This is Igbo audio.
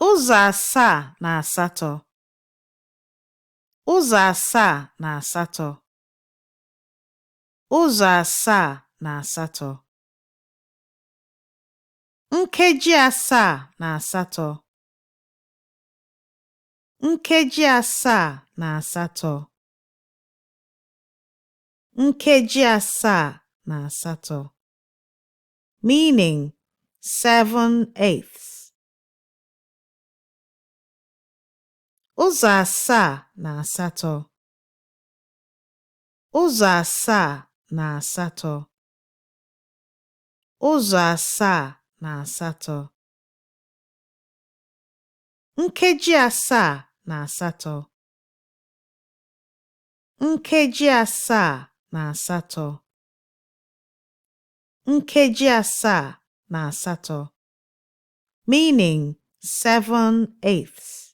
Ụzọ asaa na asatọ. Ụzọ asaa na asatọ. Ụzọ asaa na asatọ. Nkeji asaa na asatọ. Nkeji asaa na asatọ. Nkeji asaa na asatọ. Meaning 7/8. Ụzọ asaa na asatọ. Ụzọ asaa na asatọ. Ụzọ asaa na asatọ. Nkeji asaa na asatọ. Nkeji asaa na asatọ. Nkeji asaa na asatọ. Meaning 7/8.